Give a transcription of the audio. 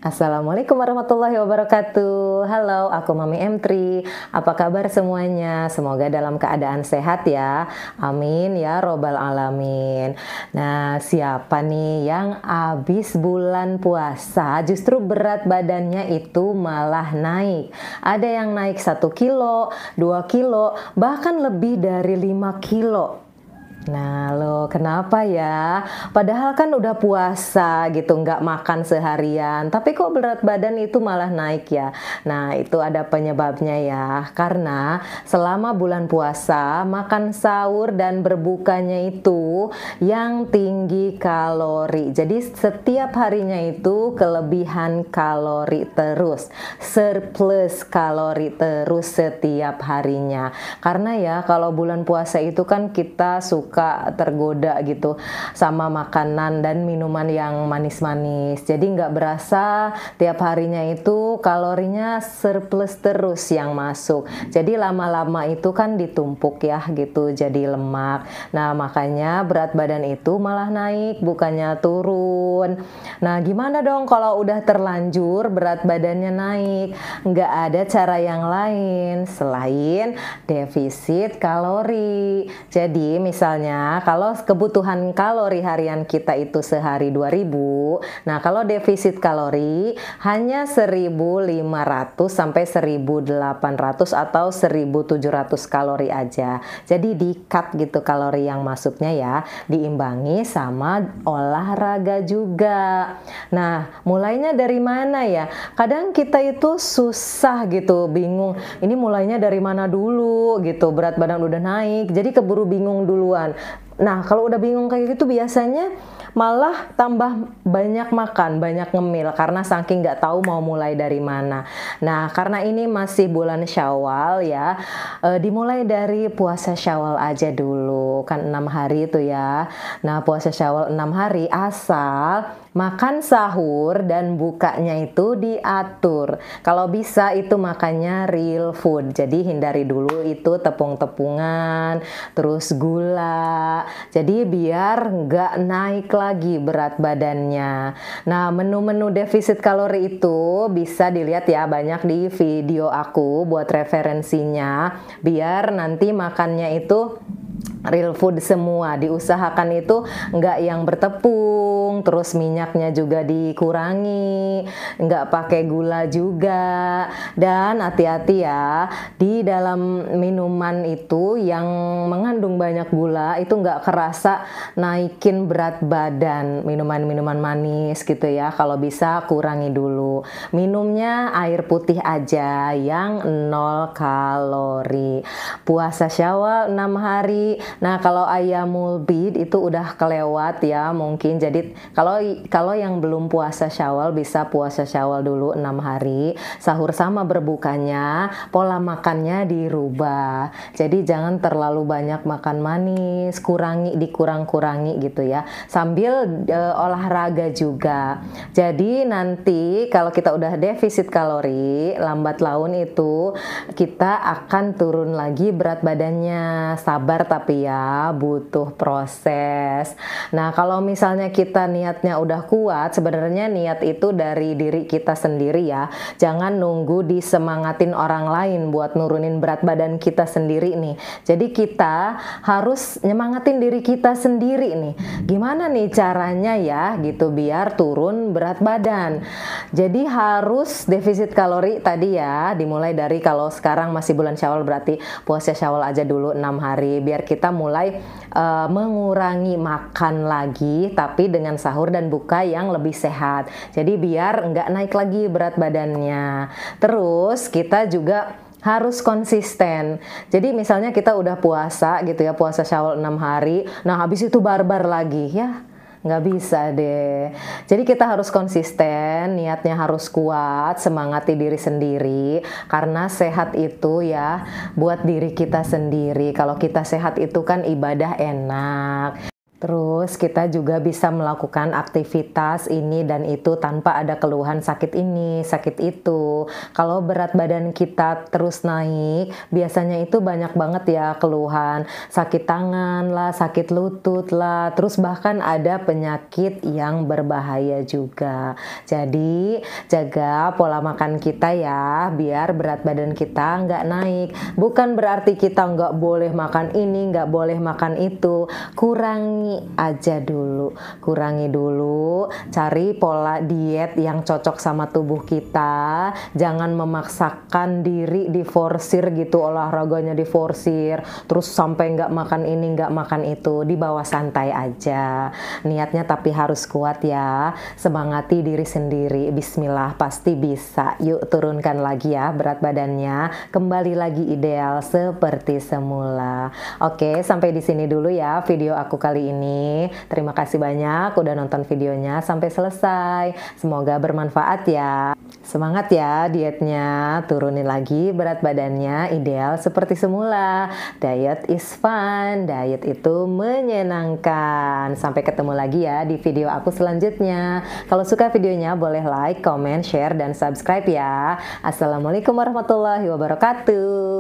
Assalamualaikum warahmatullahi wabarakatuh. Halo, aku Mami M3. Apa kabar semuanya? Semoga dalam keadaan sehat ya. Amin ya robbal alamin. Nah, siapa nih yang habis bulan puasa justru berat badannya itu malah naik? Ada yang naik 1 kilo, 2 kilo, bahkan lebih dari 5 kilo. Nah, lo kenapa ya? Padahal kan udah puasa gitu, nggak makan seharian, tapi kok berat badan itu malah naik ya? Nah, itu ada penyebabnya ya, karena selama bulan puasa, makan sahur dan berbukanya itu yang tinggi kalori. Jadi setiap harinya itu kelebihan kalori terus, surplus kalori terus setiap harinya. Karena ya kalau bulan puasa itu kan kita suka tergoda gitu sama makanan dan minuman yang manis-manis, jadi nggak berasa tiap harinya itu kalorinya surplus terus yang masuk, jadi lama-lama itu kan ditumpuk ya gitu jadi lemak. Nah, makanya berat badan itu malah naik bukannya turun. Nah, gimana dong kalau udah terlanjur berat badannya naik? Nggak ada cara yang lain selain defisit kalori. Jadi misalnya kalau kebutuhan kalori harian kita itu sehari 2000, nah kalau defisit kalori hanya 1500 sampai 1800 atau 1700 kalori aja. Jadi di-cut gitu kalori yang masuknya ya, diimbangi sama olahraga juga. Nah, mulainya dari mana ya? Kadang kita itu susah gitu, bingung. Ini mulainya dari mana dulu gitu, berat badan udah naik, jadi keburu bingung duluan. Nah, kalau udah bingung kayak gitu biasanya malah tambah banyak makan, banyak ngemil karena saking nggak tahu mau mulai dari mana. Nah, karena ini masih bulan Syawal ya, dimulai dari puasa Syawal aja dulu, kan 6 hari itu ya. Nah, puasa Syawal 6 hari asal makan sahur dan bukanya itu diatur. Kalau bisa itu makannya real food. Jadi hindari dulu itu tepung-tepungan, terus gula. Jadi biar nggak naik lagi berat badannya. Nah, menu-menu defisit kalori itu bisa dilihat ya banyak di video aku buat referensinya. Biar nanti makannya itu real food semua, diusahakan itu nggak yang bertepung, terus minyaknya juga dikurangi, nggak pakai gula juga, dan hati-hati ya di dalam minuman itu yang mengandung banyak gula itu nggak kerasa naikin berat badan. Minuman-minuman manis gitu ya, kalau bisa kurangi dulu, minumnya air putih aja yang 0 kalori. Puasa Syawal 6 hari. Nah, kalau Ayyamul Bid itu udah kelewat ya mungkin. Jadi kalau yang belum puasa Syawal bisa puasa Syawal dulu 6 hari. Sahur sama berbukanya, pola makannya dirubah. Jadi jangan terlalu banyak makan manis, dikurang-kurangi gitu ya. Sambil olahraga juga. Jadi nanti kalau kita udah defisit kalori, lambat laun itu kita akan turun lagi berat badannya. Sabar tapi ya butuh proses. Nah, kalau misalnya kita niatnya udah kuat, sebenarnya niat itu dari diri kita sendiri ya. Jangan nunggu disemangatin orang lain buat nurunin berat badan kita sendiri nih. Jadi kita harus nyemangatin diri kita sendiri nih. Gimana nih caranya ya gitu biar turun berat badan? Jadi harus defisit kalori tadi ya, dimulai dari kalau sekarang masih bulan Syawal berarti puasa Syawal aja dulu 6 hari biar kita mulai mengurangi makan lagi tapi dengan sahur dan buka yang lebih sehat. Jadi biar nggak naik lagi berat badannya. Terus kita juga harus konsisten. Jadi misalnya kita udah puasa gitu ya, puasa Syawal 6 hari, nah habis itu barbar lagi ya, nggak bisa deh. Jadi kita harus konsisten, niatnya harus kuat, semangati diri sendiri, karena sehat itu ya buat diri kita sendiri. Kalau kita sehat itu kan ibadah enak. Terus kita juga bisa melakukan aktivitas ini dan itu tanpa ada keluhan sakit ini, sakit itu. Kalau berat badan kita terus naik, biasanya itu banyak banget ya keluhan. Sakit tangan lah, sakit lutut lah, terus bahkan ada penyakit yang berbahaya juga. Jadi jaga pola makan kita ya, biar berat badan kita nggak naik. Bukan berarti kita nggak boleh makan ini, nggak boleh makan itu. Kurangi dulu, cari pola diet yang cocok sama tubuh kita. Jangan memaksakan diri, diforsir gitu, olahraganya diforsir, terus sampai nggak makan ini, nggak makan itu. Dibawa santai aja, niatnya tapi harus kuat ya. Semangati diri sendiri, bismillah pasti bisa. Yuk turunkan lagi ya berat badannya, kembali lagi ideal seperti semula. Oke, sampai di sini dulu ya video aku kali ini. Terima kasih banyak udah nonton videonya sampai selesai. Semoga bermanfaat ya. Semangat ya dietnya, turunin lagi berat badannya ideal seperti semula. Diet is fun, diet itu menyenangkan. Sampai ketemu lagi ya di video aku selanjutnya. Kalau suka videonya boleh like, comment, share, dan subscribe ya. Assalamualaikum warahmatullahi wabarakatuh.